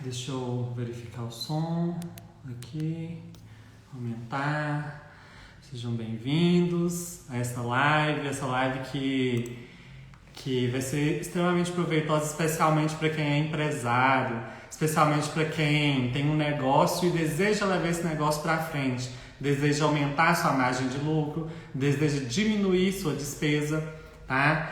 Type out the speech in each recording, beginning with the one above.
Deixa eu verificar o som aqui, aumentar. Sejam bem-vindos a essa live que vai ser extremamente proveitosa, especialmente para quem é empresário, especialmente para quem tem um negócio e deseja levar esse negócio para frente, deseja aumentar sua margem de lucro, deseja diminuir sua despesa, tá?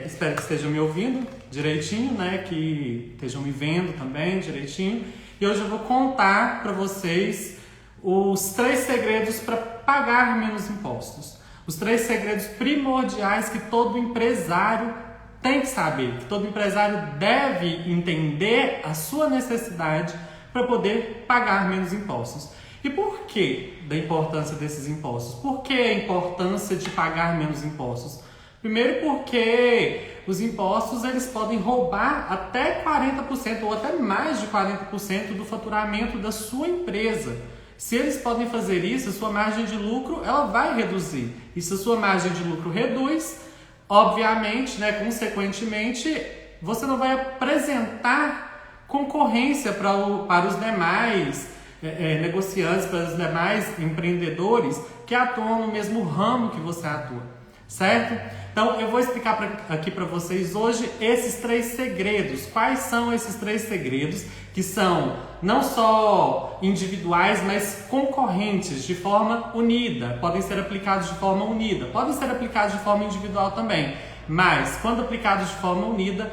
Espero que estejam me ouvindo direitinho, né? Que estejam me vendo também direitinho. E hoje eu vou contar para vocês os 3 segredos para pagar menos impostos. Os 3 segredos primordiais que todo empresário tem que saber, que todo empresário deve entender a sua necessidade para poder pagar menos impostos. E por que da importância desses impostos? Por que a importância de pagar menos impostos? Primeiro porque os impostos eles podem roubar até 40% ou até mais de 40% do faturamento da sua empresa. Se eles podem fazer isso, a sua margem de lucro ela vai reduzir. E se a sua margem de lucro reduz, obviamente, né, consequentemente, você não vai apresentar concorrência para os demais negociantes, para os demais empreendedores que atuam no mesmo ramo que você atua, certo? Então, eu vou explicar aqui para vocês hoje esses 3 segredos. Quais são esses 3 segredos que são não só individuais, mas concorrentes de forma unida. Podem ser aplicados de forma unida, podem ser aplicados de forma individual também. Mas, quando aplicados de forma unida,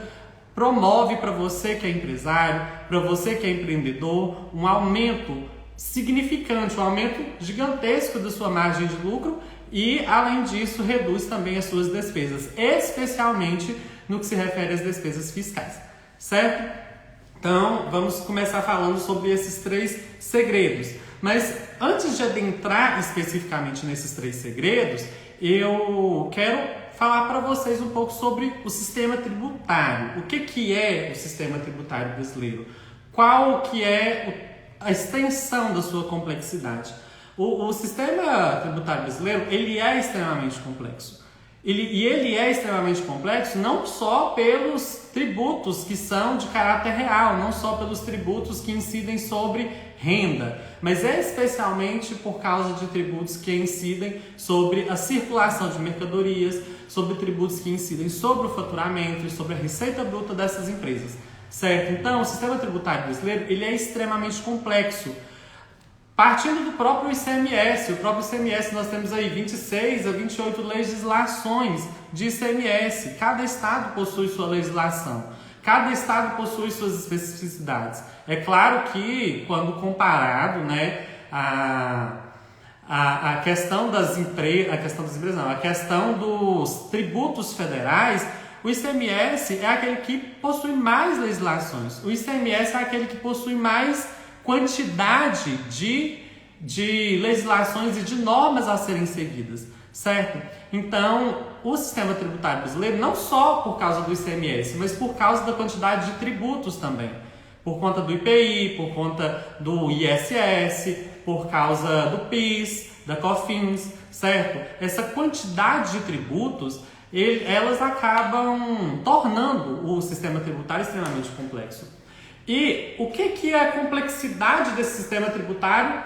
promove para você que é empresário, para você que é empreendedor, um aumento significante, um aumento gigantesco da sua margem de lucro. E, além disso, reduz também as suas despesas, especialmente no que se refere às despesas fiscais, certo? Então, vamos começar falando sobre esses 3 segredos. Mas, antes de adentrar especificamente nesses 3 segredos, eu quero falar para vocês um pouco sobre o sistema tributário. O que é o sistema tributário brasileiro? Qual que é a extensão da sua complexidade? O sistema tributário brasileiro, ele é extremamente complexo. Ele é extremamente complexo não só pelos tributos que são de caráter real, não só pelos tributos que incidem sobre renda, mas é especialmente por causa de tributos que incidem sobre a circulação de mercadorias, sobre tributos que incidem sobre o faturamento e sobre a receita bruta dessas empresas, certo? Então, o sistema tributário brasileiro, ele é extremamente complexo. Partindo do próprio ICMS, nós temos aí 26 a 28 legislações de ICMS. Cada estado possui sua legislação, cada estado possui suas especificidades. É claro que, quando comparado, né, a questão das empresas, a questão dos tributos federais, o ICMS é aquele que possui mais legislações. O ICMS é aquele que possui mais quantidade de legislações e de normas a serem seguidas, certo? Então, o sistema tributário brasileiro, não só por causa do ICMS, mas por causa da quantidade de tributos também, por conta do IPI, por conta do ISS, por causa do PIS, da COFINS, certo? Essa quantidade de tributos, elas acabam tornando o sistema tributário extremamente complexo. E o que a complexidade desse sistema tributário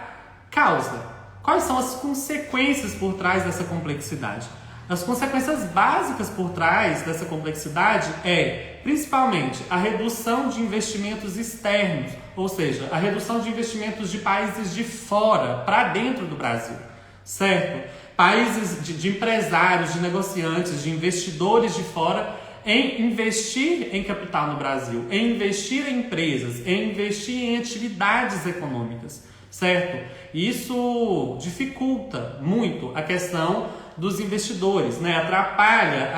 causa? Quais são as consequências por trás dessa complexidade? As consequências básicas por trás dessa complexidade é, principalmente, a redução de investimentos externos, ou seja, a redução de investimentos de países de fora para dentro do Brasil, certo? Países de empresários, de negociantes, de investidores de fora em investir em capital no Brasil, em investir em empresas, em investir em atividades econômicas, certo? Isso dificulta muito a questão dos investidores, né? Atrapalha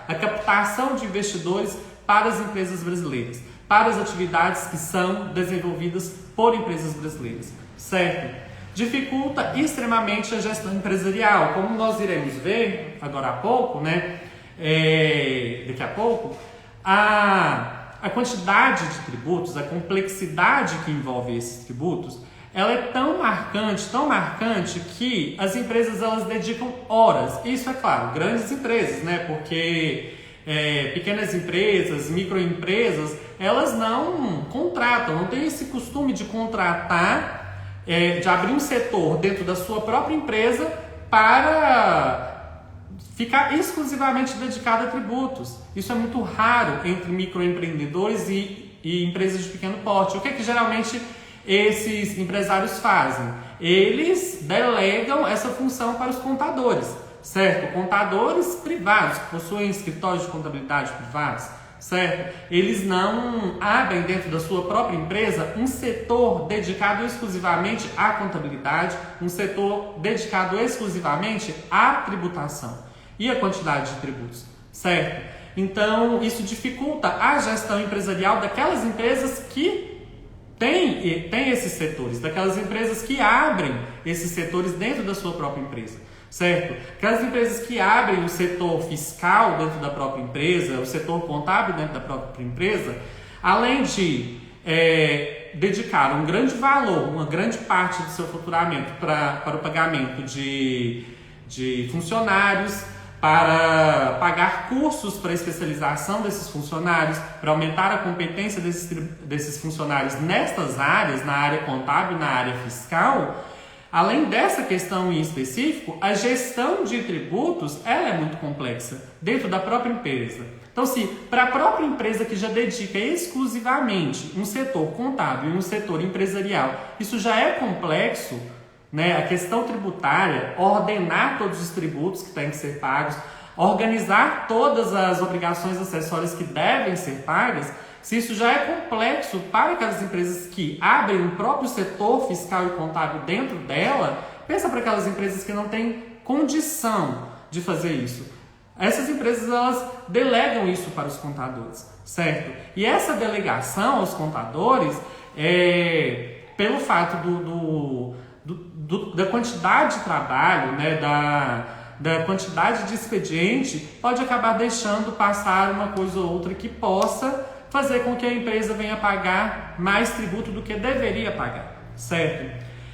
a captação de investidores para as empresas brasileiras, para as atividades que são desenvolvidas por empresas brasileiras, certo? Dificulta extremamente a gestão empresarial, como nós iremos ver agora há pouco, né? Daqui a pouco, a quantidade de tributos, a complexidade que envolve esses tributos, ela é tão marcante que as empresas elas dedicam horas. Isso é claro, grandes empresas, né? Porque pequenas empresas, microempresas, elas não contratam, não têm esse costume de contratar, de abrir um setor dentro da sua própria empresa para ficar exclusivamente dedicado a tributos. Isso é muito raro entre microempreendedores e empresas de pequeno porte. O que é que geralmente esses empresários fazem? Eles delegam essa função para os contadores, certo? Contadores privados, que possuem escritórios de contabilidade privados, certo? Eles não abrem dentro da sua própria empresa um setor dedicado exclusivamente à contabilidade, um setor dedicado exclusivamente à tributação e à quantidade de tributos, certo? Então, isso dificulta a gestão empresarial daquelas empresas que têm esses setores, daquelas empresas que abrem esses setores dentro da sua própria empresa, certo? Aquelas empresas que abrem o setor fiscal dentro da própria empresa, o setor contábil dentro da própria empresa, além de dedicar um grande valor, uma grande parte do seu faturamento para o pagamento de funcionários, para pagar cursos para especialização desses funcionários, para aumentar a competência desses funcionários nestas áreas, na área contábil e na área fiscal. Além dessa questão em específico, a gestão de tributos ela é muito complexa dentro da própria empresa. Então, se para a própria empresa que já dedica exclusivamente um setor contábil e um setor empresarial, isso já é complexo, né? A questão tributária, ordenar todos os tributos que têm que ser pagos, organizar todas as obrigações acessórias que devem ser pagas, se isso já é complexo para aquelas empresas que abrem o próprio setor fiscal e contábil dentro dela, pensa para aquelas empresas que não têm condição de fazer isso. Essas empresas, elas delegam isso para os contadores, certo? E essa delegação aos contadores, pelo fato da quantidade de trabalho, né, da quantidade de expediente, pode acabar deixando passar uma coisa ou outra que possa fazer com que a empresa venha pagar mais tributo do que deveria pagar, certo?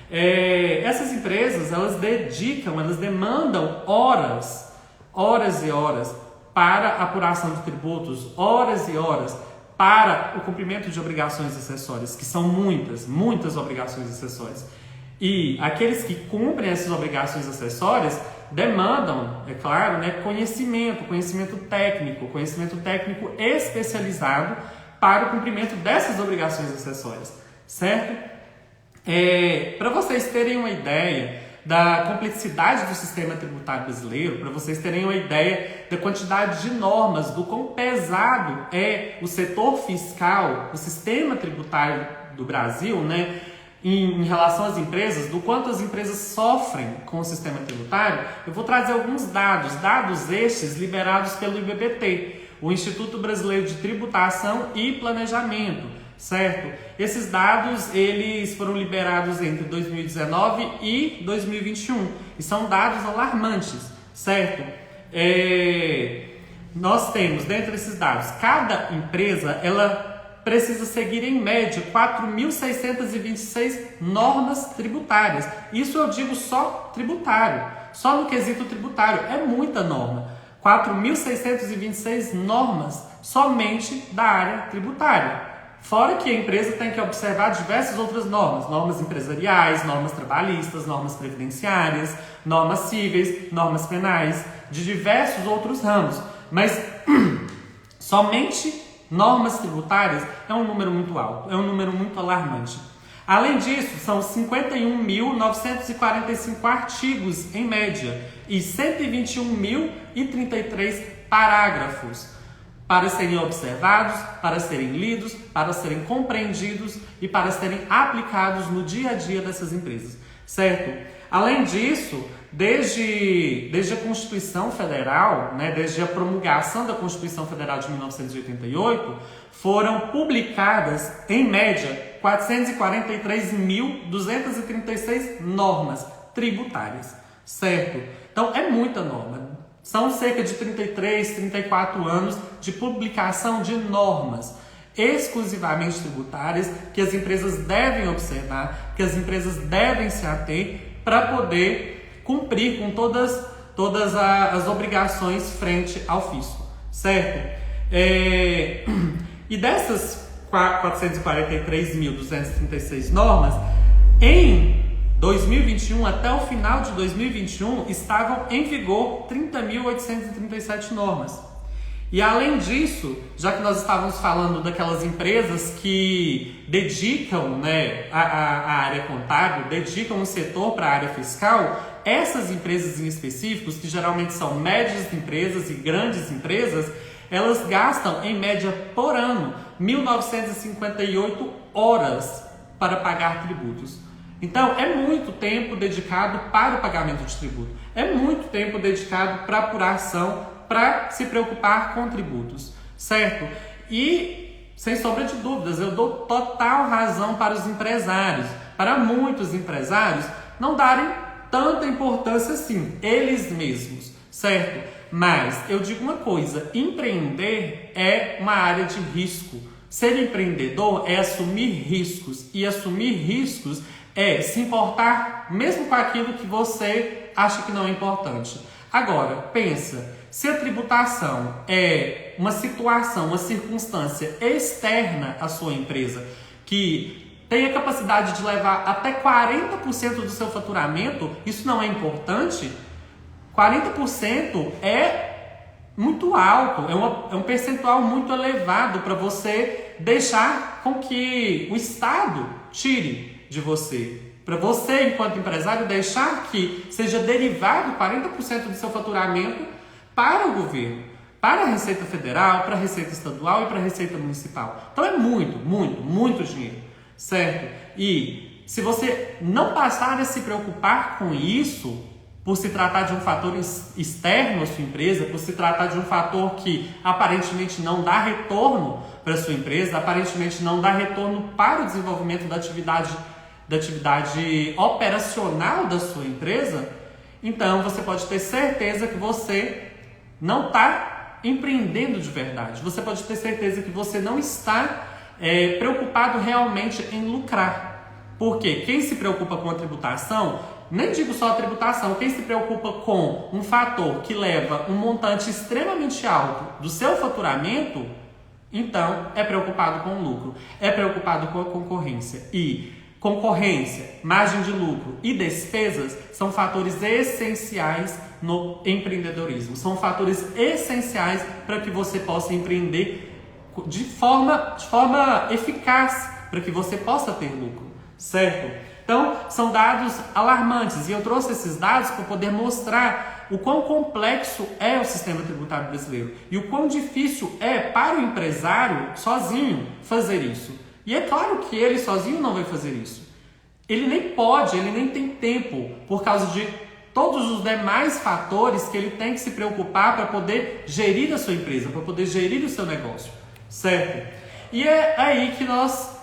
Essas empresas, elas demandam horas e horas para a apuração de tributos, horas e horas para o cumprimento de obrigações acessórias, que são muitas obrigações acessórias. E aqueles que cumprem essas obrigações acessórias demandam, é claro, né, conhecimento técnico especializado para o cumprimento dessas obrigações acessórias, certo? Para vocês terem uma ideia da complexidade do sistema tributário brasileiro, para vocês terem uma ideia da quantidade de normas, do quão pesado é o setor fiscal, o sistema tributário do Brasil, né? Em relação às empresas, do quanto as empresas sofrem com o sistema tributário, eu vou trazer alguns dados estes liberados pelo IBBT, o Instituto Brasileiro de Tributação e Planejamento, certo? Esses dados, eles foram liberados entre 2019 e 2021, e são dados alarmantes, certo? Nós temos, dentre esses dados, cada empresa, ela precisa seguir em média 4.626 normas tributárias. Isso eu digo só tributário, só no quesito tributário, é muita norma. 4.626 normas somente da área tributária. Fora que a empresa tem que observar diversas outras normas empresariais, normas trabalhistas, normas previdenciárias, normas cíveis, normas penais, de diversos outros ramos. Mas somente normas tributárias é um número muito alto, é um número muito alarmante. Além disso, são 51.945 artigos em média e 121.033 parágrafos para serem observados, para serem lidos, para serem compreendidos e para serem aplicados no dia a dia dessas empresas, certo? Além disso, desde a Constituição Federal, né, desde a promulgação da Constituição Federal de 1988, foram publicadas, em média, 443.236 normas tributárias, certo? Então, é muita norma. São cerca de 34 anos de publicação de normas exclusivamente tributárias que as empresas devem observar, que as empresas devem se ater para poder cumprir com todas as obrigações frente ao fisco, certo? E dessas 443.236 normas, em 2021, até o final de 2021, estavam em vigor 30.837 normas. E além disso, já que nós estávamos falando daquelas empresas que dedicam, né, a área contábil, dedicam um setor para a área fiscal, essas empresas em específicos, que geralmente são médias empresas e grandes empresas, elas gastam, em média, por ano, 1.958 horas para pagar tributos. Então, é muito tempo dedicado para o pagamento de tributo. É muito tempo dedicado para apuração, para se preocupar com tributos, certo? E, sem sombra de dúvidas, eu dou total razão para os empresários. Para muitos empresários, não darem tanta importância assim, eles mesmos, certo? Mas, eu digo uma coisa, empreender é uma área de risco. Ser empreendedor é assumir riscos, e assumir riscos é se importar mesmo com aquilo que você acha que não é importante. Agora, pensa, se a tributação é uma situação, uma circunstância externa à sua empresa, que tem a capacidade de levar até 40% do seu faturamento, isso não é importante? 40% é muito alto, é um percentual muito elevado para você deixar com que o Estado tire de você. Para você, enquanto empresário, deixar que seja derivado 40% do seu faturamento para o governo, para a Receita Federal, para a Receita Estadual e para a Receita Municipal. Então é muito, muito, muito dinheiro, certo? E se você não passar a se preocupar com isso, por se tratar de um fator externo à sua empresa, por se tratar de um fator que aparentemente não dá retorno para a sua empresa, aparentemente não dá retorno para o desenvolvimento da atividade operacional da sua empresa, então você pode ter certeza que você não está empreendendo de verdade. Você pode ter certeza que você não está preocupado realmente em lucrar. Porque quem se preocupa com a tributação, nem digo só a tributação, quem se preocupa com um fator que leva um montante extremamente alto do seu faturamento, então é preocupado com o lucro, é preocupado com a concorrência. E concorrência, margem de lucro e despesas são fatores essenciais no empreendedorismo. São fatores essenciais para que você possa empreender de forma eficaz, para que você possa ter lucro, certo? Então, são dados alarmantes e eu trouxe esses dados para poder mostrar o quão complexo é o sistema tributário brasileiro e o quão difícil é para o empresário sozinho fazer isso. E é claro que ele sozinho não vai fazer isso. Ele nem pode, ele nem tem tempo, por causa de todos os demais fatores que ele tem que se preocupar para poder gerir a sua empresa, para poder gerir o seu negócio, certo? E é aí que nós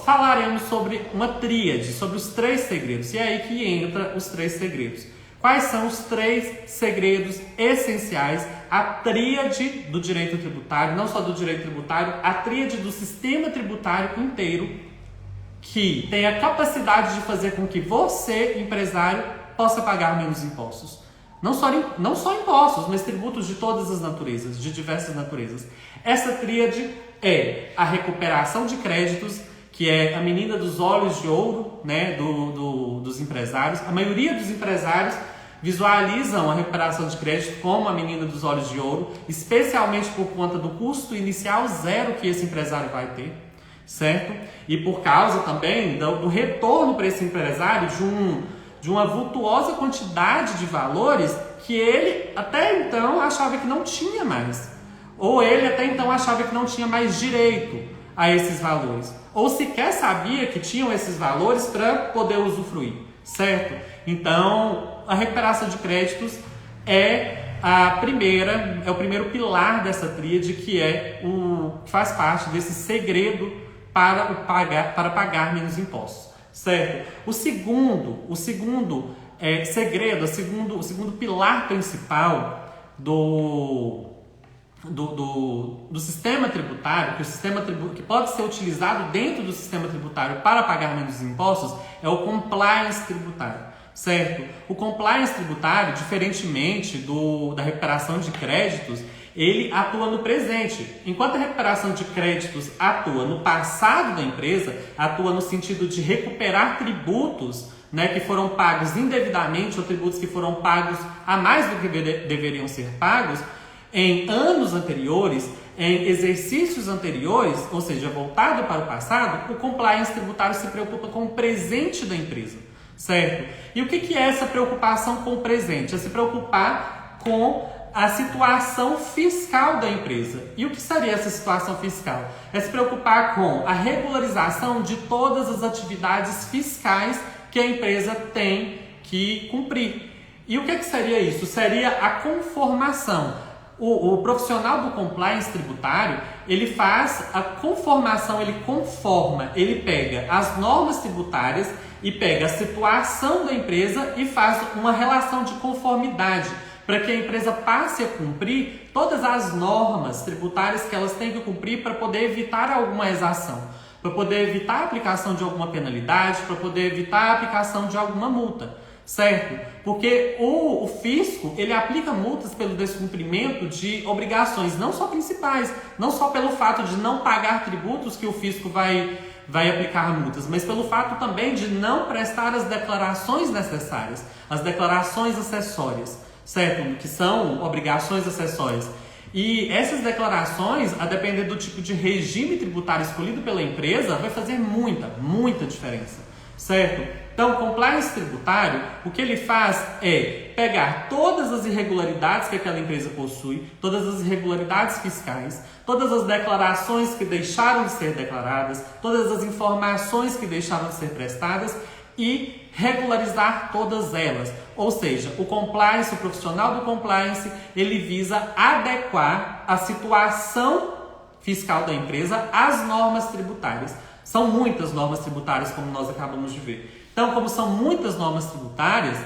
falaremos sobre uma tríade, sobre os 3 segredos. E é aí que entra os 3 segredos. Quais são os 3 segredos essenciais, a tríade do direito tributário, não só do direito tributário, a tríade do sistema tributário inteiro, que tem a capacidade de fazer com que você, empresário, possa pagar menos impostos. Não só impostos, mas tributos de todas as naturezas, de diversas naturezas. Essa tríade é a recuperação de créditos, que é a menina dos olhos de ouro, né, dos empresários. A maioria dos empresários visualizam a recuperação de crédito como a menina dos olhos de ouro, especialmente por conta do custo inicial zero que esse empresário vai ter, certo? E por causa também do retorno para esse empresário de uma vultuosa quantidade de valores que ele até então achava que não tinha mais. Ou ele até então achava que não tinha mais direito a esses valores. Ou sequer sabia que tinham esses valores para poder usufruir, certo? Então, a recuperação de créditos é o primeiro pilar dessa tríade, que faz parte desse segredo para pagar menos impostos, certo? O segundo segredo, o segundo pilar principal do sistema tributário, que pode ser utilizado dentro do sistema tributário para pagar menos impostos, é o compliance tributário, certo? O compliance tributário, diferentemente da recuperação de créditos, ele atua no presente. Enquanto a recuperação de créditos atua no passado da empresa, atua no sentido de recuperar tributos, né, que foram pagos indevidamente ou tributos que foram pagos a mais do que deveriam ser pagos em anos anteriores, em exercícios anteriores, ou seja, voltado para o passado, o compliance tributário se preocupa com o presente da empresa, certo? E o que é essa preocupação com o presente? É se preocupar com a situação fiscal da empresa. E o que seria essa situação fiscal? É se preocupar com a regularização de todas as atividades fiscais que a empresa tem que cumprir. E o que seria isso? Seria a conformação. O profissional do compliance tributário, ele faz a conformação, ele conforma, ele pega as normas tributárias e pega a situação da empresa e faz uma relação de conformidade para que a empresa passe a cumprir todas as normas tributárias que elas têm que cumprir para poder evitar alguma exação, para poder evitar a aplicação de alguma penalidade, para poder evitar a aplicação de alguma multa, certo? Porque o fisco, ele aplica multas pelo descumprimento de obrigações, não só principais, não só pelo fato de não pagar tributos que o fisco vai aplicar multas, mas pelo fato também de não prestar as declarações necessárias, as declarações acessórias, certo? Que são obrigações acessórias. E essas declarações, a depender do tipo de regime tributário escolhido pela empresa, vai fazer muita diferença, certo? Então, o compliance tributário, o que ele faz é pegar todas as irregularidades que aquela empresa possui, todas as irregularidades fiscais, todas as declarações que deixaram de ser declaradas, todas as informações que deixaram de ser prestadas e regularizar todas elas. Ou seja, o compliance, o profissional do compliance, ele visa adequar a situação fiscal da empresa às normas tributárias. São muitas normas tributárias, como nós acabamos de ver. Então, como são muitas normas tributárias,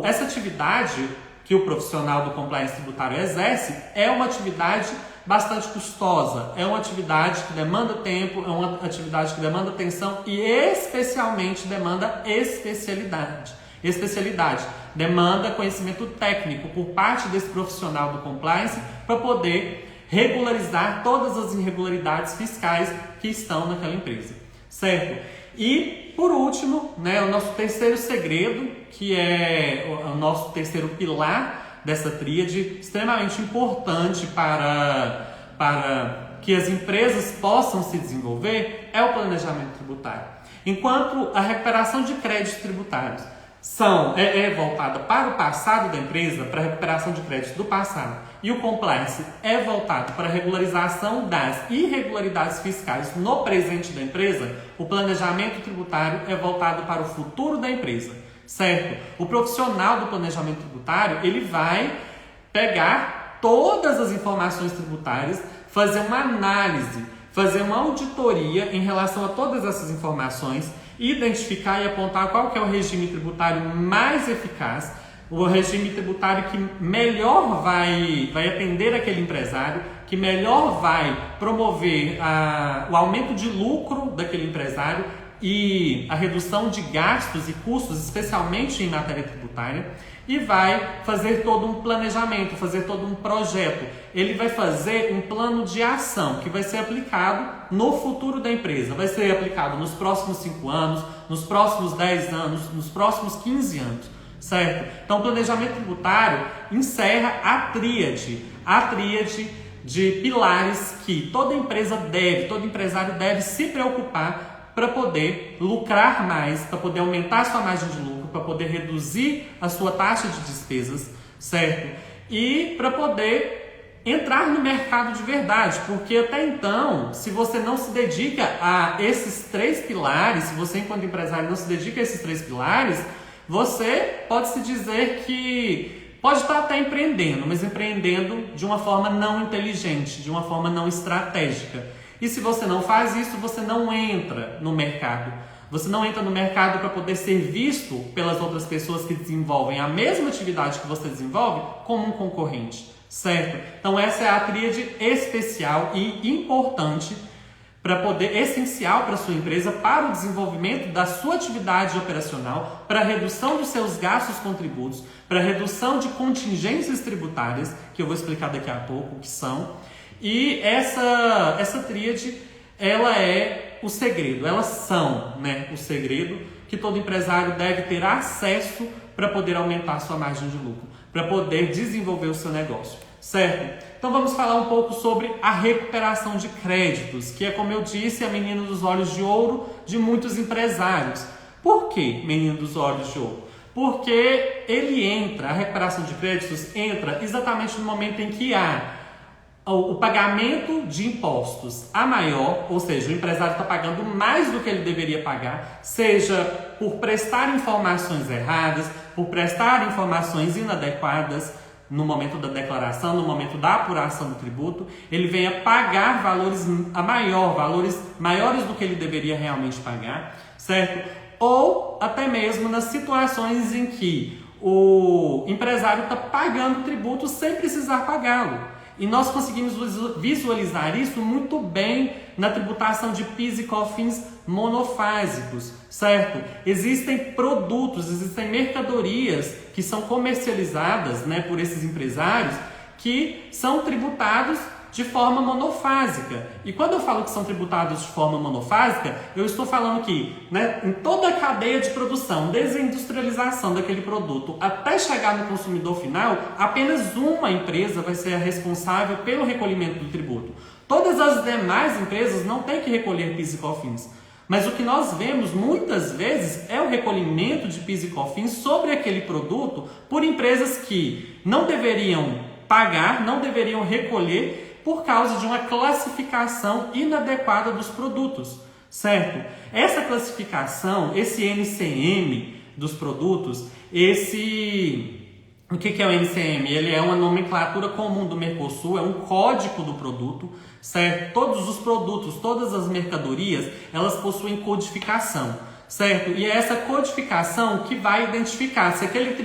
essa atividade que o profissional do compliance tributário exerce é uma atividade bastante custosa, é uma atividade que demanda tempo, é uma atividade que demanda atenção e especialmente demanda especialidade. Demanda conhecimento técnico por parte desse profissional do compliance para poder regularizar todas as irregularidades fiscais que estão naquela empresa, certo? E, por último, né, o nosso terceiro segredo, que é o nosso terceiro pilar dessa tríade, extremamente importante para que as empresas possam se desenvolver, é o planejamento tributário. Enquanto a recuperação de créditos tributários é voltada para o passado da empresa, para a recuperação de créditos do passado, e o compliance é voltado para a regularização das irregularidades fiscais no presente da empresa, o planejamento tributário é voltado para o futuro da empresa, certo? O profissional do planejamento tributário, ele vai pegar todas as informações tributárias, fazer uma análise, fazer uma auditoria em relação a todas essas informações, identificar e apontar qual que é o regime tributário mais eficaz, o regime tributário que melhor vai atender aquele empresário, que melhor vai promover o aumento de lucro daquele empresário e a redução de gastos e custos, especialmente em matéria tributária, e vai fazer todo um planejamento, fazer todo um projeto. Ele vai fazer um plano de ação que vai ser aplicado no futuro da empresa, vai ser aplicado nos próximos 5 anos, nos próximos 10 anos, nos próximos 15 anos, certo? Então, o planejamento tributário encerra a tríade de pilares que toda empresa todo empresário deve se preocupar para poder lucrar mais, para poder aumentar a sua margem de lucro, para poder reduzir a sua taxa de despesas, certo? E para poder entrar no mercado de verdade, porque até então, se você não se dedica a esses 3 pilares, se você enquanto empresário não se dedica a esses 3 pilares, você pode se dizer que pode estar até empreendendo, mas empreendendo de uma forma não inteligente, de uma forma não estratégica. E se você não faz isso, você não entra no mercado. Você não entra no mercado para poder ser visto pelas outras pessoas que desenvolvem a mesma atividade que você desenvolve como um concorrente, certo? Então essa é a tríade especial e importante essencial para a sua empresa, para o desenvolvimento da sua atividade operacional, para a redução dos seus gastos com tributos, para a redução de contingências tributárias, que eu vou explicar daqui a pouco o que são. E essa tríade, ela é o segredo, elas são, o segredo que todo empresário deve ter acesso para poder aumentar a sua margem de lucro, para poder desenvolver o seu negócio, certo? Então vamos falar um pouco sobre a recuperação de créditos, que é, como eu disse, a menina dos olhos de ouro de muitos empresários. Por que menina dos olhos de ouro? Porque a recuperação de créditos entra exatamente no momento em que há o pagamento de impostos a maior, ou seja, o empresário está pagando mais do que ele deveria pagar, seja por prestar informações erradas, por prestar informações inadequadas no momento da declaração, no momento da apuração do tributo, ele venha pagar valores maiores do que ele deveria realmente pagar, certo? Ou até mesmo nas situações em que o empresário está pagando tributo sem precisar pagá-lo. E nós conseguimos visualizar isso muito bem na tributação de PIS e COFINS monofásicos, certo? Existem produtos, existem mercadorias que são comercializadas, por esses empresários que são tributados de forma monofásica. E quando eu falo que são tributados de forma monofásica, eu estou falando que em toda a cadeia de produção, desde a industrialização daquele produto até chegar no consumidor final, apenas uma empresa vai ser a responsável pelo recolhimento do tributo. Todas as demais empresas não têm que recolher PIS e COFINS. Mas o que nós vemos muitas vezes é o recolhimento de PIS e COFINS sobre aquele produto por empresas que não deveriam pagar, não deveriam recolher, por causa de uma classificação inadequada dos produtos, certo? Essa classificação, esse NCM dos produtos, o que é o NCM? Ele é uma nomenclatura comum do Mercosul, é um código do produto, certo? Todos os produtos, todas as mercadorias, elas possuem codificação, certo? E é essa codificação que vai identificar se aquele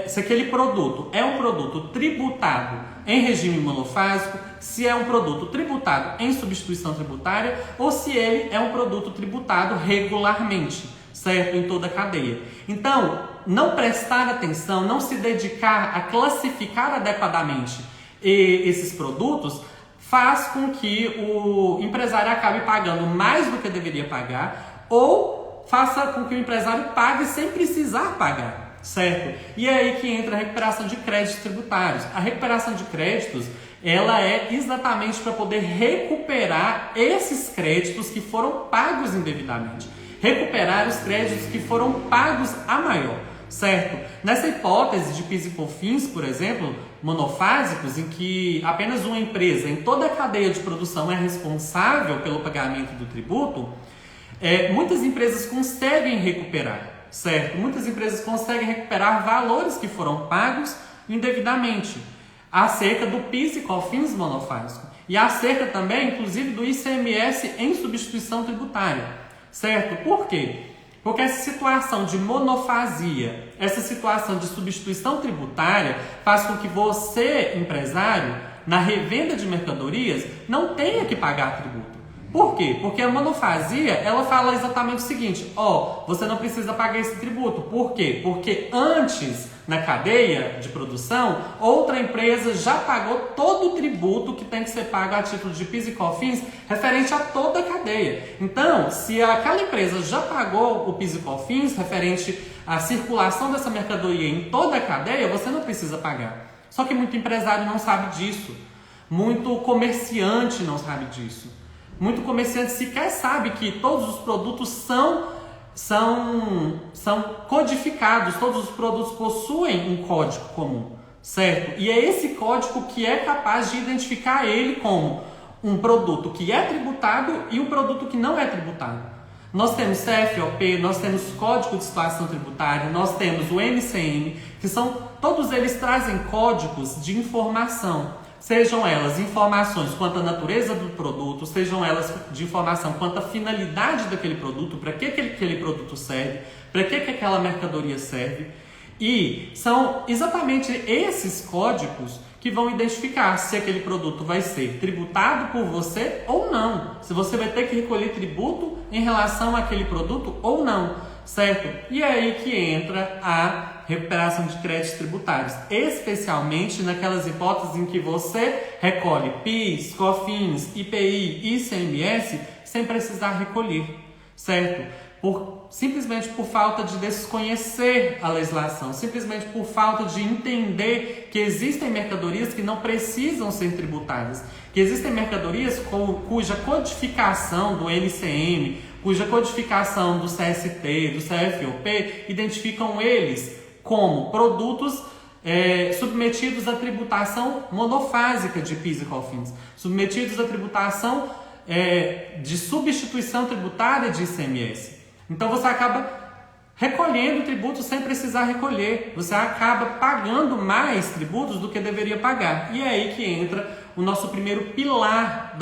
se aquele produto é um produto tributado em regime monofásico, se é um produto tributado em substituição tributária ou se ele é um produto tributado regularmente, certo? Em toda a cadeia. Então, não prestar atenção, não se dedicar a classificar adequadamente esses produtos faz com que o empresário acabe pagando mais do que deveria pagar ou faça com que o empresário pague sem precisar pagar. Certo? E é aí que entra a recuperação de créditos tributários. A recuperação de créditos, ela é exatamente para poder recuperar esses créditos que foram pagos indevidamente. Recuperar os créditos que foram pagos a maior, certo? Nessa hipótese de PIS e COFINS, por exemplo, monofásicos, em que apenas uma empresa em toda a cadeia de produção é responsável pelo pagamento do tributo, muitas empresas conseguem recuperar. Certo? Muitas empresas conseguem recuperar valores que foram pagos indevidamente, acerca do PIS e COFINS monofásico e acerca também, inclusive, do ICMS em substituição tributária, certo? Por quê? Porque essa situação de monofasia, essa situação de substituição tributária faz com que você, empresário, na revenda de mercadorias, não tenha que pagar tributo. Por quê? Porque a monofasia, ela fala exatamente o seguinte, você não precisa pagar esse tributo. Por quê? Porque antes, na cadeia de produção, outra empresa já pagou todo o tributo que tem que ser pago a título de PIS e COFINS referente a toda a cadeia. Então, se aquela empresa já pagou o PIS e COFINS referente à circulação dessa mercadoria em toda a cadeia, você não precisa pagar. Só que muito empresário não sabe disso. Muito comerciante não sabe disso. Muito comerciante sequer sabe que todos os produtos são codificados, todos os produtos possuem um código comum, certo? E é esse código que é capaz de identificar ele como um produto que é tributado e um produto que não é tributado. Nós temos CFOP, nós temos Código de Situação Tributária, nós temos o NCM, que todos eles trazem códigos de informação. Sejam elas informações quanto à natureza do produto, sejam elas de informação quanto à finalidade daquele produto, para que aquele produto serve, para que aquela mercadoria serve. E são exatamente esses códigos que vão identificar se aquele produto vai ser tributado por você ou não. Se você vai ter que recolher tributo em relação àquele produto ou não, certo? E é aí que entra a recuperação de créditos tributários, especialmente naquelas hipóteses em que você recolhe PIS, COFINS, IPI e ICMS sem precisar recolher, certo? Simplesmente por falta de desconhecer a legislação, simplesmente por falta de entender que existem mercadorias que não precisam ser tributadas, que existem mercadorias cuja codificação do NCM, cuja codificação do CST, do CFOP, identificam eles como produtos submetidos à tributação monofásica de PIS e COFINS, submetidos à tributação de substituição tributária de ICMS. Então você acaba recolhendo tributos sem precisar recolher. Você acaba pagando mais tributos do que deveria pagar. E é aí que entra o nosso primeiro pilar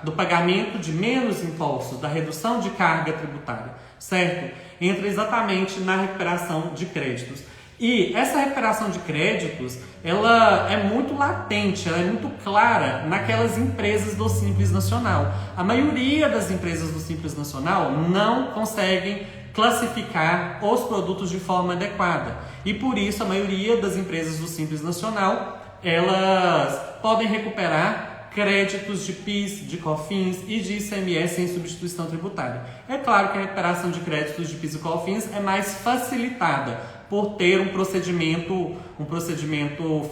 do pagamento de menos impostos, da redução de carga tributária, certo? Entra exatamente na recuperação de créditos. E essa recuperação de créditos, ela é muito latente, ela é muito clara naquelas empresas do Simples Nacional. A maioria das empresas do Simples Nacional não conseguem classificar os produtos de forma adequada. E por isso a maioria das empresas do Simples Nacional, elas podem recuperar créditos de PIS, de COFINS e de ICMS em substituição tributária. É claro que a recuperação de créditos de PIS e COFINS é mais facilitada por ter um procedimento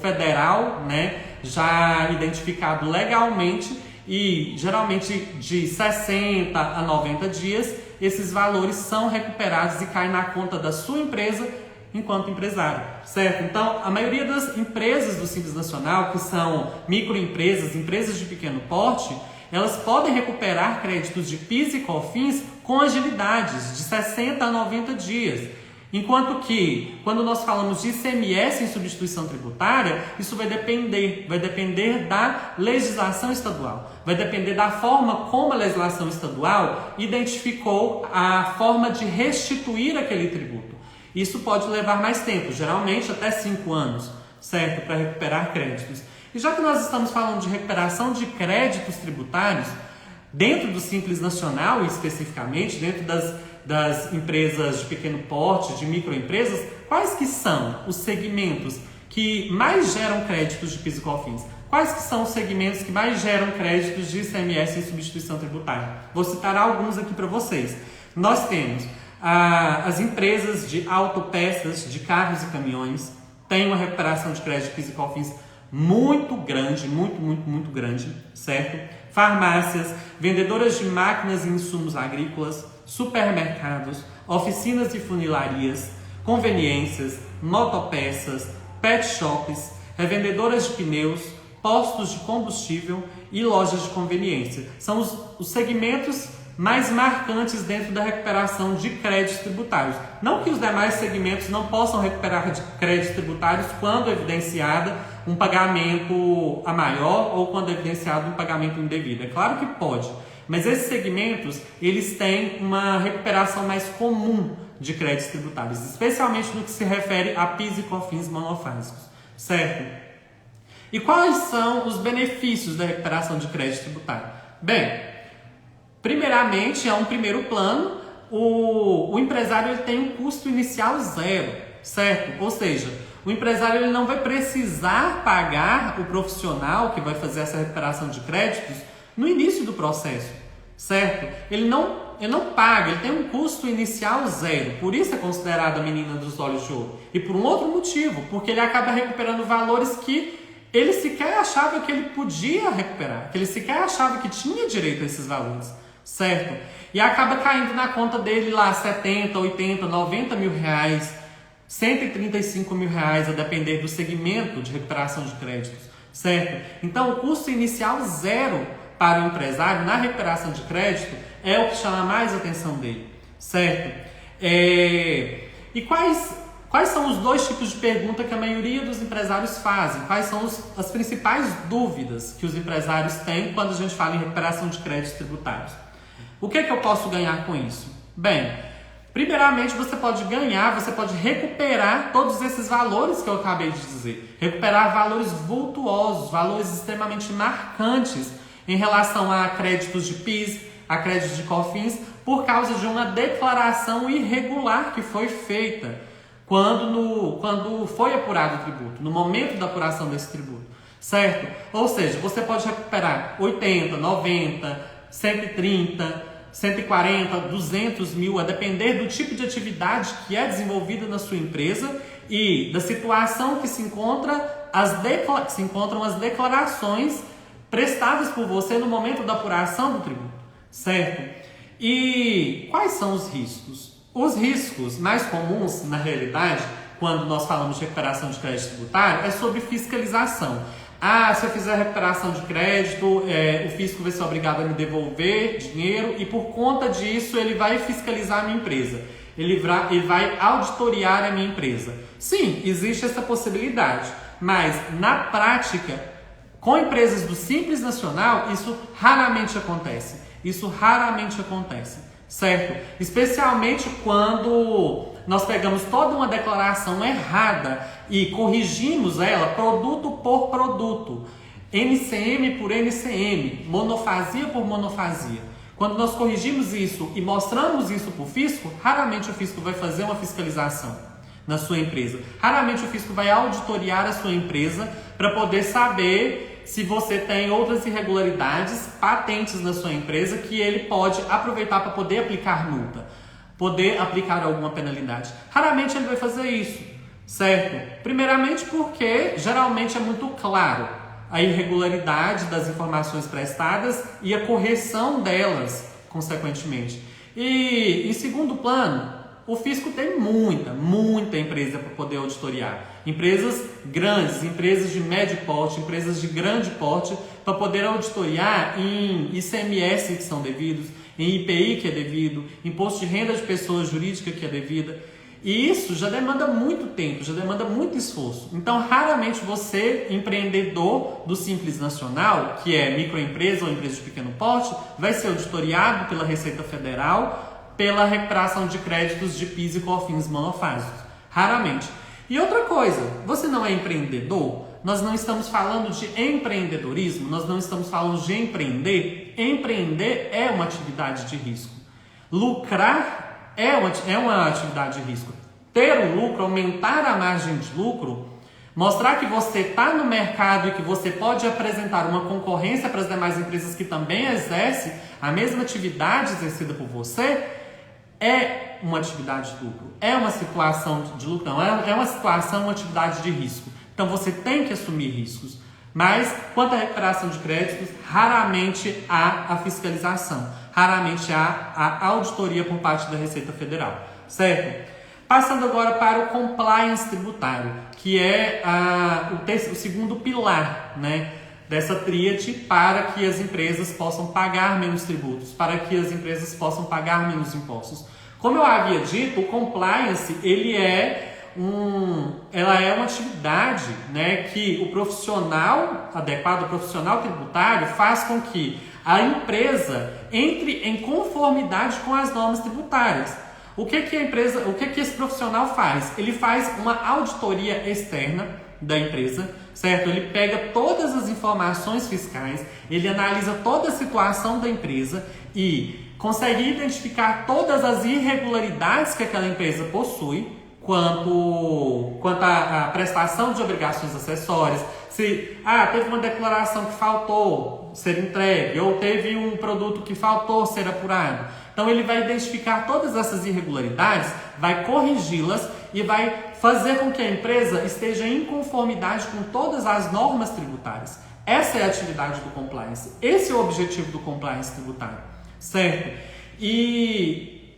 federal, né, já identificado legalmente, e geralmente de 60 a 90 dias esses valores são recuperados e caem na conta da sua empresa enquanto empresário, certo? Então, a maioria das empresas do Simples Nacional, que são microempresas, empresas de pequeno porte, elas podem recuperar créditos de PIS e COFINS com agilidades de 60 a 90 dias. Enquanto que, quando nós falamos de ICMS em substituição tributária, isso vai depender da legislação estadual, vai depender da forma como a legislação estadual identificou a forma de restituir aquele tributo. Isso pode levar mais tempo, geralmente até 5 anos, certo? Para recuperar créditos. E já que nós estamos falando de recuperação de créditos tributários, dentro do Simples Nacional, especificamente, dentro das empresas de pequeno porte, de microempresas, quais que são os segmentos que mais geram créditos de PIS e COFINS? Quais que são os segmentos que mais geram créditos de ICMS em substituição tributária? Vou citar alguns aqui para vocês. Nós temos as empresas de autopeças de carros e caminhões, têm uma recuperação de crédito de PIS e COFINS muito grande, muito grande, certo? Farmácias, vendedoras de máquinas e insumos agrícolas, supermercados, oficinas de funilarias, conveniências, motopeças, pet shops, revendedoras de pneus, postos de combustível e lojas de conveniência. São os segmentos mais marcantes dentro da recuperação de créditos tributários. Não que os demais segmentos não possam recuperar créditos tributários quando evidenciada um pagamento a maior ou quando evidenciado um pagamento indevido. É claro que pode. Mas esses segmentos, eles têm uma recuperação mais comum de créditos tributários, especialmente no que se refere a PIS e COFINS monofásicos, certo? E quais são os benefícios da recuperação de crédito tributário? Bem, primeiramente, é um primeiro plano, o empresário ele tem um custo inicial zero, certo? Ou seja, o empresário ele não vai precisar pagar o profissional que vai fazer essa recuperação de créditos no início do processo, certo? Ele não paga, ele tem um custo inicial zero, por isso é considerado a menina dos olhos de ouro. E por um outro motivo, porque ele acaba recuperando valores que ele sequer achava que ele podia recuperar, que ele sequer achava que tinha direito a esses valores, certo? E acaba caindo na conta dele lá 70, 80, 90 mil reais, 135 mil reais, a depender do segmento de recuperação de créditos, certo? Então, o custo inicial zero para o empresário na recuperação de crédito é o que chama mais a atenção dele, certo? E quais são os dois tipos de pergunta que a maioria dos empresários fazem? Quais são as principais dúvidas que os empresários têm quando a gente fala em recuperação de créditos tributários? O que é que eu posso ganhar com isso? Bem, Primeiramente, você pode ganhar, você pode recuperar todos esses valores que eu acabei de dizer. Recuperar valores vultuosos, valores extremamente marcantes em relação a créditos de PIS, a créditos de COFINS, por causa de uma declaração irregular que foi feita quando foi apurado o tributo, no momento da apuração desse tributo, certo? Ou seja, você pode recuperar 80, 90, 130, 140, 200 mil, a depender do tipo de atividade que é desenvolvida na sua empresa e da situação que se encontram as declarações prestadas por você no momento da apuração do tributo, certo? E quais são os riscos? Os riscos mais comuns, na realidade, quando nós falamos de recuperação de crédito tributário, é sobre fiscalização. Se eu fizer recuperação de crédito, o fisco vai ser obrigado a me devolver dinheiro e por conta disso ele vai fiscalizar a minha empresa. Ele vai auditoriar a minha empresa. Sim, existe essa possibilidade, mas na prática, com empresas do Simples Nacional, isso raramente acontece. Certo? Especialmente quando nós pegamos toda uma declaração errada e corrigimos ela produto por produto, NCM por NCM, monofasia por monofasia. Quando nós corrigimos isso e mostramos isso para o fisco, raramente o fisco vai fazer uma fiscalização na sua empresa. Raramente o fisco vai auditoriar a sua empresa para poder saber se você tem outras irregularidades patentes na sua empresa que ele pode aproveitar para poder aplicar multa, poder aplicar alguma penalidade. Raramente ele vai fazer isso, certo? Primeiramente porque geralmente é muito claro a irregularidade das informações prestadas e a correção delas, consequentemente. E em segundo plano, o fisco tem muita empresa para poder auditoriar. Empresas grandes, empresas de médio porte, empresas de grande porte, para poder auditoriar em ICMS que são devidos, em IPI que é devido, imposto de renda de pessoa jurídica que é devida. E isso já demanda muito tempo, já demanda muito esforço. Então, raramente você, empreendedor do Simples Nacional, que é microempresa ou empresa de pequeno porte, vai ser auditoriado pela Receita Federal pela recuperação de créditos de PIS e COFINS monofásicos. Raramente. E outra coisa, você não é empreendedor? Nós não estamos falando de empreendedorismo, nós não estamos falando de empreender. Empreender é uma atividade de risco. Lucrar é uma atividade de risco. Ter o lucro, aumentar a margem de lucro, mostrar que você está no mercado e que você pode apresentar uma concorrência para as demais empresas que também exercem a mesma atividade exercida por você, é uma atividade de lucro, é uma situação de lucro, não, é uma situação, uma atividade de risco. Então você tem que assumir riscos. Mas quanto à recuperação de créditos, raramente há a fiscalização, raramente há a auditoria por parte da Receita Federal, certo? Passando agora para o compliance tributário, que é o segundo pilar, né, dessa tríade para que as empresas possam pagar menos tributos, para que as empresas possam pagar menos impostos. Como eu havia dito, o compliance ela é uma atividade, né, que o profissional adequado, o profissional tributário, faz com que a empresa entre em conformidade com as normas tributárias. O que esse profissional faz? Ele faz uma auditoria externa da empresa, certo? Ele pega todas as informações fiscais, ele analisa toda a situação da empresa e consegue identificar todas as irregularidades que aquela empresa possui quanto à prestação de obrigações acessórias. Se teve uma declaração que faltou ser entregue ou teve um produto que faltou ser apurado. Então ele vai identificar todas essas irregularidades, vai corrigi-las e vai fazer com que a empresa esteja em conformidade com todas as normas tributárias. Essa é a atividade do compliance. Esse é o objetivo do compliance tributário, certo? E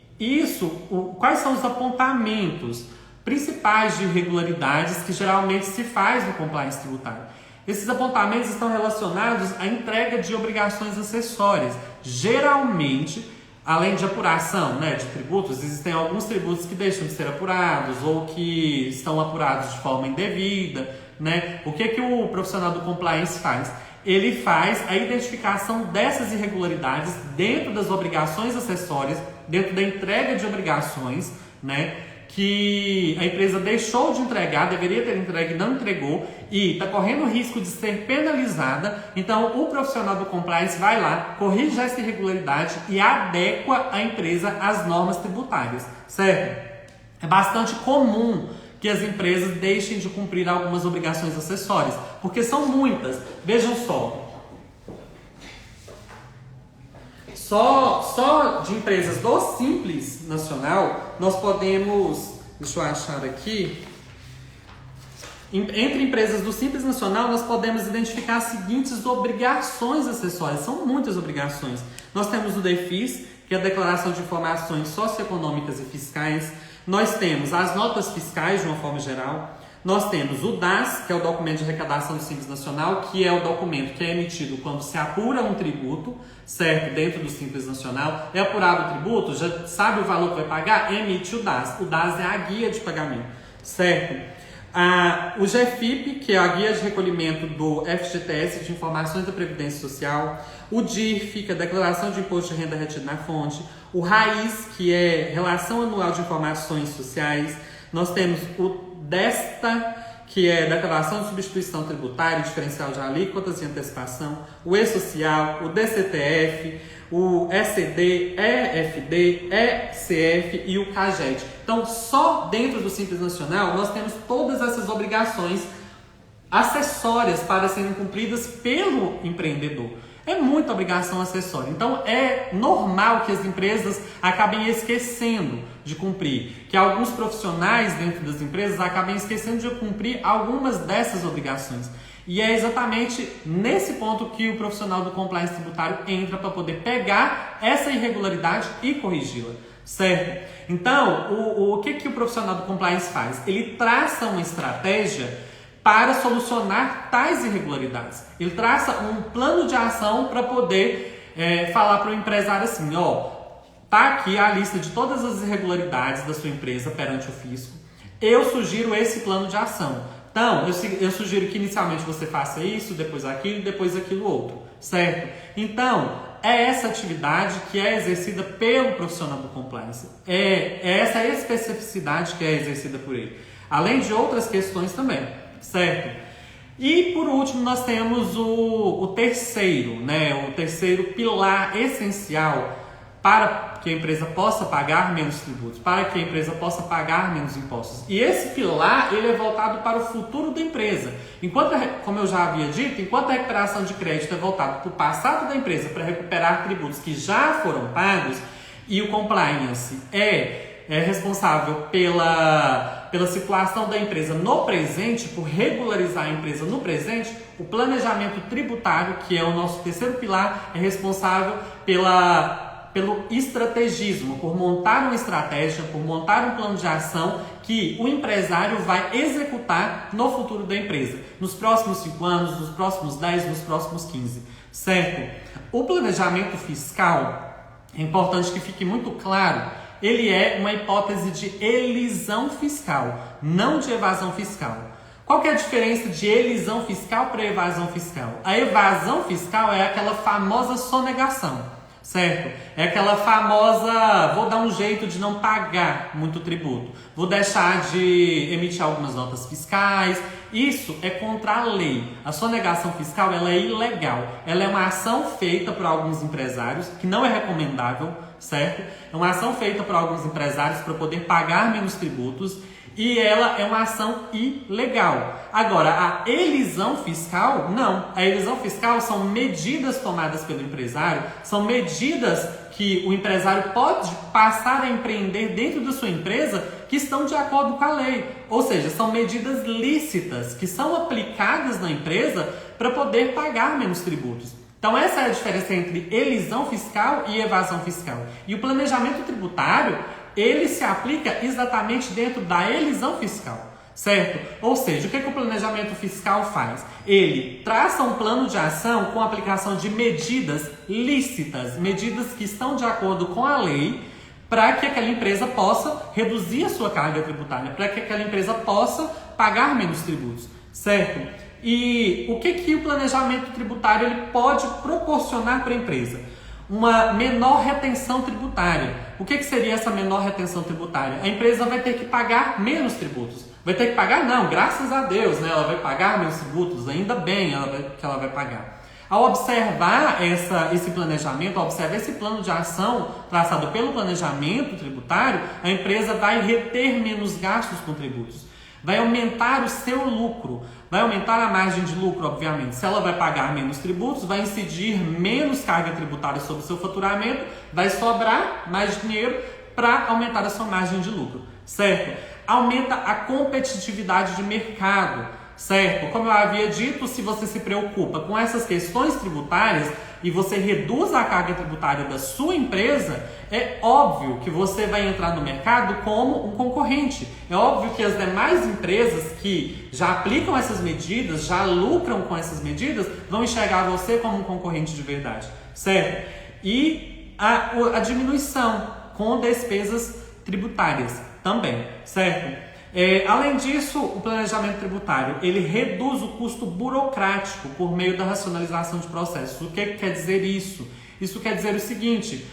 quais são os apontamentos principais de irregularidades que geralmente se faz no compliance tributário? Esses apontamentos estão relacionados à entrega de obrigações acessórias. Geralmente, além de apuração, né, de tributos, existem alguns tributos que deixam de ser apurados ou que estão apurados de forma indevida, né? O que o profissional do compliance faz? Ele faz a identificação dessas irregularidades dentro das obrigações acessórias dentro da entrega de obrigações, né, que a empresa deixou de entregar, deveria ter entregue e não entregou e está correndo o risco de ser penalizada. Então, o profissional do compliance vai lá, corrige essa irregularidade e adequa a empresa às normas tributárias, certo? É bastante comum que as empresas deixem de cumprir algumas obrigações acessórias, porque são muitas. Vejam só de empresas do Simples Nacional, nós podemos, deixa eu achar aqui, entre empresas do Simples Nacional, nós podemos identificar as seguintes obrigações acessórias. São muitas obrigações. Nós temos o DEFIS, que é a Declaração de Informações Socioeconômicas e Fiscais. Nós temos as notas fiscais, de uma forma geral. Nós temos o DAS, que é o documento de arrecadação do Simples Nacional, que é o documento que é emitido quando se apura um tributo, certo? Dentro do Simples Nacional. É apurado o tributo, já sabe o valor que vai pagar? Emite o DAS. O DAS é a guia de pagamento, certo? O GEFIP, que é a guia de recolhimento do FGTS, de informações da Previdência Social. O DIRF, que é a declaração de imposto de renda retida na fonte. O RAIS, que é relação anual de informações sociais. Nós temos o DESTA, que é declaração de substituição tributária, diferencial de alíquotas e antecipação. O E-Social, o DCTF, o ECD, EFD, ECF e o CAGED. Então, só dentro do Simples Nacional, nós temos todas essas obrigações acessórias para serem cumpridas pelo empreendedor. É muita obrigação acessória. Então, é normal que as empresas acabem esquecendo de cumprir, que alguns profissionais dentro das empresas acabem esquecendo de cumprir algumas dessas obrigações. E é exatamente nesse ponto que o profissional do compliance tributário entra para poder pegar essa irregularidade e corrigi-la, certo? Então, o que o profissional do compliance faz? Ele traça uma estratégia para solucionar tais irregularidades. Ele traça um plano de ação para poder falar para o empresário assim, tá aqui a lista de todas as irregularidades da sua empresa perante o fisco. Eu sugiro esse plano de ação. Então, eu sugiro que inicialmente você faça isso, depois aquilo outro, certo? Então, é essa atividade que é exercida pelo profissional do compliance. É essa especificidade que é exercida por ele. Além de outras questões também, certo? E, por último, nós temos o terceiro, né? O terceiro pilar essencial para que a empresa possa pagar menos tributos, para que a empresa possa pagar menos impostos. E esse pilar, ele é voltado para o futuro da empresa. Como eu já havia dito, enquanto a recuperação de crédito é voltada para o passado da empresa para recuperar tributos que já foram pagos, e o compliance é responsável pela situação da empresa no presente, por regularizar a empresa no presente, o planejamento tributário, que é o nosso terceiro pilar, é responsável pelo estrategismo, por montar uma estratégia, por montar um plano de ação que o empresário vai executar no futuro da empresa, nos próximos 5 anos, nos próximos 10, nos próximos 15, certo? O planejamento fiscal, é importante que fique muito claro, ele é uma hipótese de elisão fiscal, não de evasão fiscal. Qual que é a diferença de elisão fiscal para evasão fiscal? A evasão fiscal é aquela famosa sonegação, certo? É aquela famosa, vou dar um jeito de não pagar muito tributo, vou deixar de emitir algumas notas fiscais. Isso é contra a lei. A sonegação fiscal, ela é ilegal. Ela é uma ação feita por alguns empresários, que não é recomendável, certo? É uma ação feita por alguns empresários para poder pagar menos tributos e ela é uma ação ilegal. Agora, a elisão fiscal, não. A elisão fiscal são medidas tomadas pelo empresário, são medidas que o empresário pode passar a empreender dentro da sua empresa que estão de acordo com a lei. Ou seja, são medidas lícitas que são aplicadas na empresa para poder pagar menos tributos. Então, essa é a diferença entre elisão fiscal e evasão fiscal. E o planejamento tributário, ele se aplica exatamente dentro da elisão fiscal, certo? Ou seja, o que o planejamento fiscal faz? Ele traça um plano de ação com a aplicação de medidas lícitas, medidas que estão de acordo com a lei, para que aquela empresa possa reduzir a sua carga tributária, para que aquela empresa possa pagar menos tributos, certo? E o que o planejamento tributário ele pode proporcionar para a empresa? uma menor retenção tributária. O que seria essa menor retenção tributária? A empresa vai ter que pagar menos tributos. Vai ter que pagar? Não, graças a Deus, né? Ela vai pagar menos tributos, ainda bem que ela vai pagar. Ao observar esse planejamento, ao observar esse plano de ação traçado pelo planejamento tributário, a empresa vai reter menos gastos com tributos, vai aumentar o seu lucro, vai aumentar a margem de lucro, obviamente. Se ela vai pagar menos tributos, vai incidir menos carga tributária sobre o seu faturamento, vai sobrar mais dinheiro para aumentar a sua margem de lucro, certo? Aumenta a competitividade de mercado. Certo? Como eu havia dito, se você se preocupa com essas questões tributárias e você reduz a carga tributária da sua empresa, é óbvio que você vai entrar no mercado como um concorrente. É óbvio que as demais empresas que já aplicam essas medidas, já lucram com essas medidas, vão enxergar você como um concorrente de verdade. Certo? E a diminuição com despesas tributárias também. Certo? Além disso, o planejamento tributário ele reduz o custo burocrático por meio da racionalização de processos. O que quer dizer isso? Isso quer dizer o seguinte: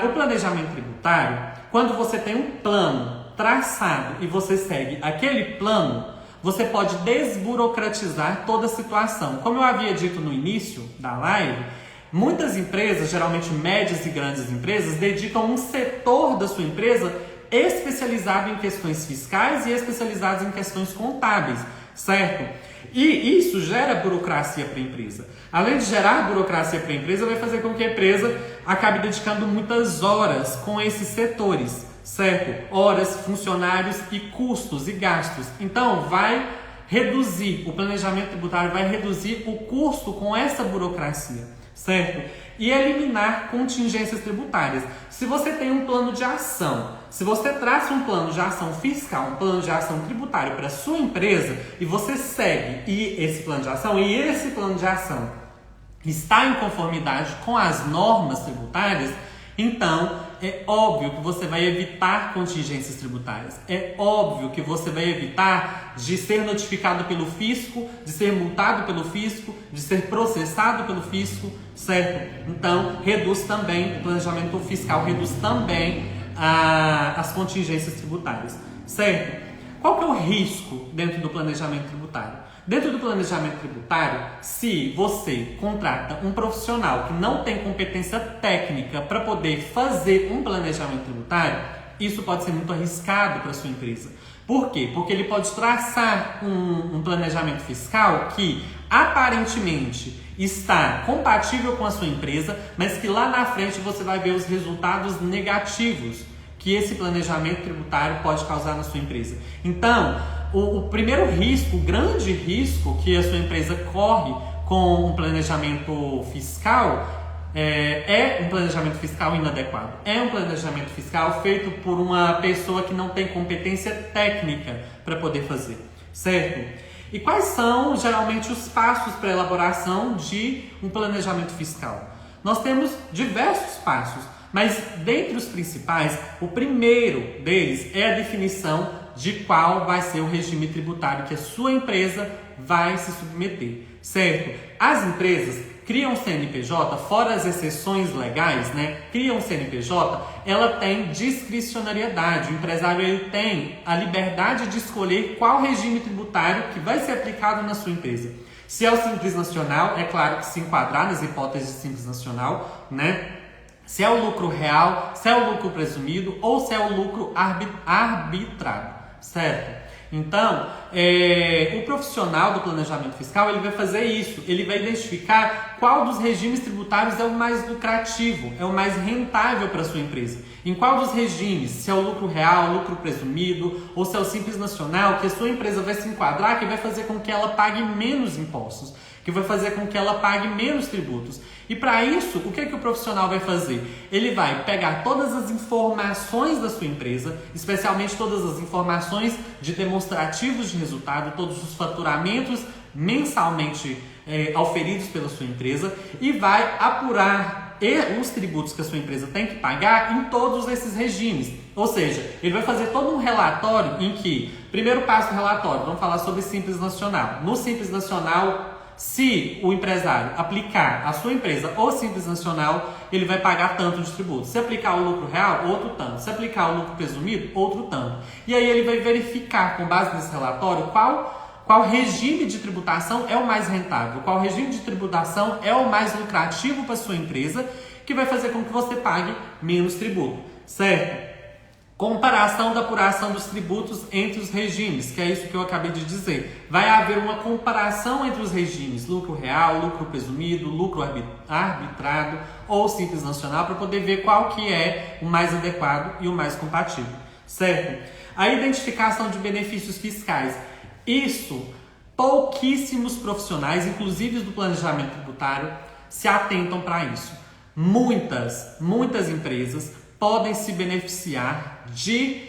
o planejamento tributário, quando você tem um plano traçado e você segue aquele plano, você pode desburocratizar toda a situação. Como eu havia dito no início da live, muitas empresas, geralmente médias e grandes empresas, dedicam um setor da sua empresa especializado em questões fiscais e especializado em questões contábeis, certo? E isso gera burocracia para a empresa. Além de gerar burocracia para a empresa, vai fazer com que a empresa acabe dedicando muitas horas com esses setores, certo? Horas, funcionários e custos e gastos. Então, vai reduzir, o planejamento tributário vai reduzir o custo com essa burocracia, certo? E eliminar contingências tributárias. Se você tem um plano de ação, se você traça um plano de ação fiscal, um plano de ação tributário para a sua empresa e você segue esse plano de ação está em conformidade com as normas tributárias, então é óbvio que você vai evitar contingências tributárias. É óbvio que você vai evitar de ser notificado pelo fisco, de ser multado pelo fisco, de ser processado pelo fisco, certo? Então, reduz também, o planejamento fiscal reduz também as contingências tributárias, certo? Qual que é o risco dentro do planejamento tributário? Dentro do planejamento tributário, se você contrata um profissional que não tem competência técnica para poder fazer um planejamento tributário, isso pode ser muito arriscado para a sua empresa. Por quê? Porque ele pode traçar um planejamento fiscal que aparentemente está compatível com a sua empresa, mas que lá na frente você vai ver os resultados negativos que esse planejamento tributário pode causar na sua empresa. Então, o primeiro risco, o grande risco que a sua empresa corre com um planejamento fiscal é um planejamento fiscal inadequado. É um planejamento fiscal feito por uma pessoa que não tem competência técnica para poder fazer, certo? E quais são, geralmente, os passos para a elaboração de um planejamento fiscal? Nós temos diversos passos, mas dentre os principais, o primeiro deles é a definição de qual vai ser o regime tributário que a sua empresa vai se submeter, certo? As empresas criam CNPJ, fora as exceções legais, né? Criam CNPJ, ela tem discricionariedade. O empresário ele tem a liberdade de escolher qual regime tributário que vai ser aplicado na sua empresa. Se é o Simples Nacional, é claro que se enquadrar nas hipóteses de Simples Nacional, né? Se é o lucro real, se é o lucro presumido ou se é o lucro arbitrado, certo? Então, o profissional do planejamento fiscal ele vai fazer isso, ele vai identificar qual dos regimes tributários é o mais lucrativo, é o mais rentável para a sua empresa. Em qual dos regimes, se é o lucro real, o lucro presumido ou se é o Simples Nacional, que a sua empresa vai se enquadrar, que vai fazer com que ela pague menos impostos, que vai fazer com que ela pague menos tributos. E para isso, o que o profissional vai fazer? Ele vai pegar todas as informações da sua empresa, especialmente todas as informações de demonstrativos de resultado, todos os faturamentos mensalmente auferidos pela sua empresa e vai apurar os tributos que a sua empresa tem que pagar em todos esses regimes. Ou seja, ele vai fazer todo um relatório em que, primeiro passo do relatório, vamos falar sobre Simples Nacional. No Simples Nacional, se o empresário aplicar a sua empresa ou Simples Nacional, ele vai pagar tanto de tributo. Se aplicar o lucro real, outro tanto. Se aplicar o lucro presumido, outro tanto. E aí ele vai verificar, com base nesse relatório, qual regime de tributação é o mais rentável, qual regime de tributação é o mais lucrativo para a sua empresa, que vai fazer com que você pague menos tributo, certo? Comparação da apuração dos tributos entre os regimes, que é isso que eu acabei de dizer. Vai haver uma comparação entre os regimes, lucro real, lucro presumido, lucro arbitrado ou simples nacional, para poder ver qual que é o mais adequado e o mais compatível, certo? A identificação de benefícios fiscais. Isso, pouquíssimos profissionais, inclusive do planejamento tributário, se atentam para isso. Muitas empresas podem se beneficiar de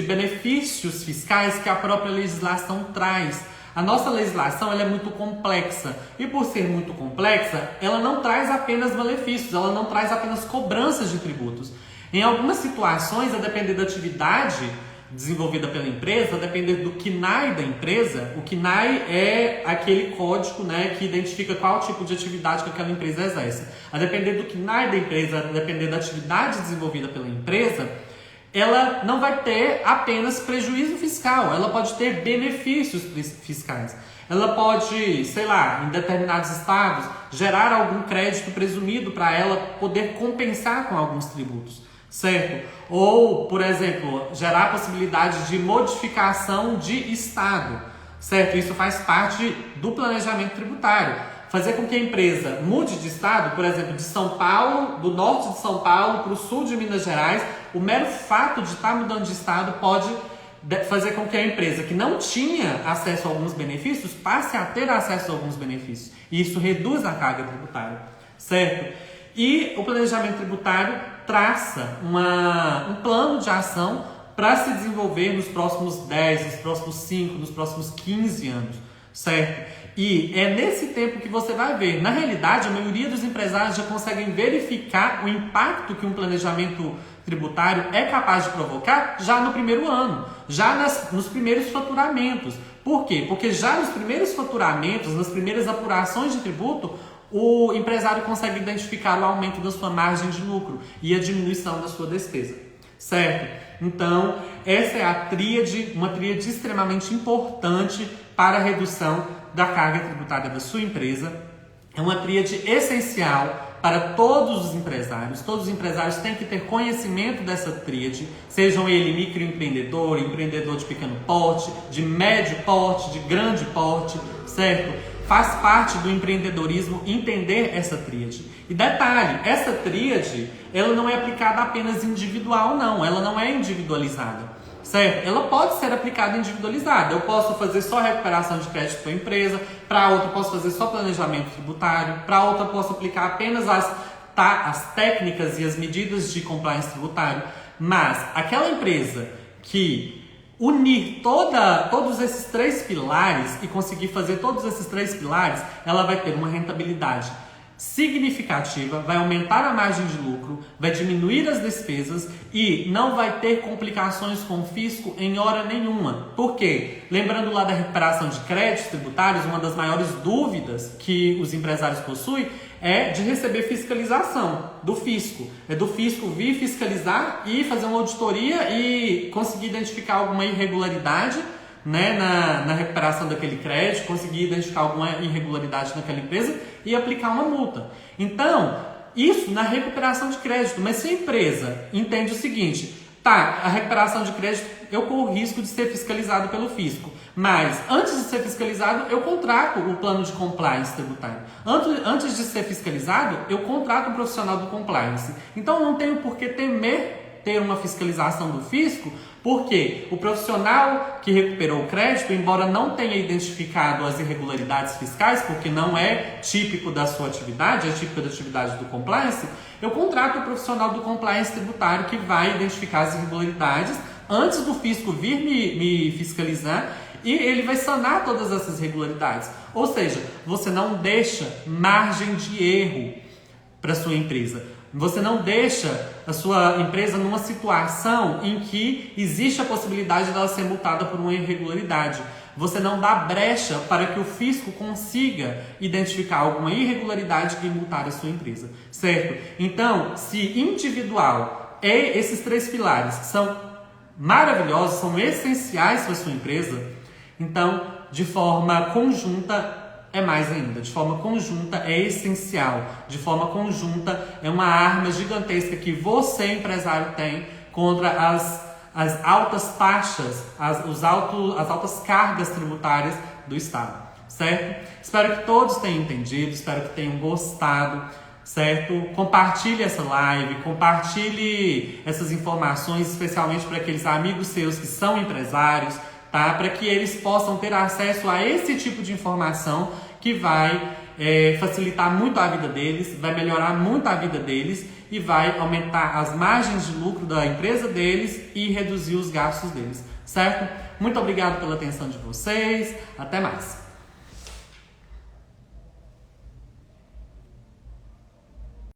benefícios fiscais que a própria legislação traz. A nossa legislação ela é muito complexa e, por ser muito complexa, ela não traz apenas benefícios, ela não traz apenas cobranças de tributos. Em algumas situações, a depender da atividade desenvolvida pela empresa, a depender do CNAE da empresa, o CNAE é aquele código, né, que identifica qual tipo de atividade que aquela empresa exerce. A depender do CNAE da empresa, a depender da atividade desenvolvida pela empresa, ela não vai ter apenas prejuízo fiscal, ela pode ter benefícios fiscais. Ela pode, sei lá, em determinados estados, gerar algum crédito presumido para ela poder compensar com alguns tributos. Certo? Ou, por exemplo, gerar a possibilidade de modificação de estado, certo? Isso faz parte do planejamento tributário. Fazer com que a empresa mude de estado, por exemplo, de São Paulo, do norte de São Paulo para o sul de Minas Gerais, o mero fato de estar mudando de estado pode fazer com que a empresa que não tinha acesso a alguns benefícios passe a ter acesso a alguns benefícios. E isso reduz a carga tributária, certo? E o planejamento tributário traça um plano de ação para se desenvolver nos próximos 10, nos próximos 5, nos próximos 15 anos, certo? E é nesse tempo que você vai ver. Na realidade, a maioria dos empresários já conseguem verificar o impacto que um planejamento tributário é capaz de provocar já no primeiro ano, já nos primeiros faturamentos. Por quê? Porque já nos primeiros faturamentos, nas primeiras apurações de tributo, o empresário consegue identificar o aumento da sua margem de lucro e a diminuição da sua despesa, certo? Então, essa é uma tríade extremamente importante para a redução da carga tributária da sua empresa. É uma tríade essencial para todos os empresários. Todos os empresários têm que ter conhecimento dessa tríade, sejam ele microempreendedor, empreendedor de pequeno porte, de médio porte, de grande porte, certo? Faz parte do empreendedorismo entender essa tríade. E detalhe, essa tríade, ela não é aplicada apenas individual, não. Ela não é individualizada, certo? Ela pode ser aplicada individualizada. Eu posso fazer só recuperação de crédito para a empresa, para outra eu posso fazer só planejamento tributário, para outra eu posso aplicar apenas as técnicas e as medidas de compliance tributário. Mas aquela empresa que unir todos esses três pilares e conseguir fazer todos esses três pilares, ela vai ter uma rentabilidade significativa, vai aumentar a margem de lucro, vai diminuir as despesas e não vai ter complicações com o fisco em hora nenhuma. Por quê? Lembrando lá da recuperação de créditos tributários, uma das maiores dúvidas que os empresários possuem é de receber fiscalização do fisco. É do fisco vir fiscalizar e fazer uma auditoria e conseguir identificar alguma irregularidade, né, na recuperação daquele crédito, conseguir identificar alguma irregularidade naquela empresa e aplicar uma multa. Então, isso na recuperação de crédito. Mas se a empresa entende o seguinte, tá, a recuperação de crédito eu corro o risco de ser fiscalizado pelo fisco, mas antes de ser fiscalizado eu contrato o plano de compliance tributário. Antes de ser fiscalizado eu contrato um profissional do compliance. Então não tenho por que temer ter uma fiscalização do fisco, porque o profissional que recuperou o crédito, embora não tenha identificado as irregularidades fiscais, porque não é típico da sua atividade, é típico da atividade do compliance, eu contrato o profissional do compliance tributário que vai identificar as irregularidades antes do fisco vir me fiscalizar e ele vai sanar todas essas irregularidades. Ou seja, você não deixa margem de erro para sua empresa. Você não deixa a sua empresa numa situação em que existe a possibilidade dela ser multada por uma irregularidade. você não dá brecha para que o fisco consiga identificar alguma irregularidade e multar a sua empresa, certo? Então, se individual esses 3 pilares são maravilhosos, são essenciais para a sua empresa, então, de forma conjunta, é mais ainda. De forma conjunta é essencial. De forma conjunta é uma arma gigantesca que você, empresário, tem contra as altas taxas, as altas cargas tributárias do Estado, certo? Espero que todos tenham entendido, espero que tenham gostado, certo? Compartilhe essa live, compartilhe essas informações, especialmente para aqueles amigos seus que são empresários, tá? Para que eles possam ter acesso a esse tipo de informação que vai facilitar muito a vida deles, vai melhorar muito a vida deles e vai aumentar as margens de lucro da empresa deles e reduzir os gastos deles, certo? Muito obrigado pela atenção de vocês, até mais!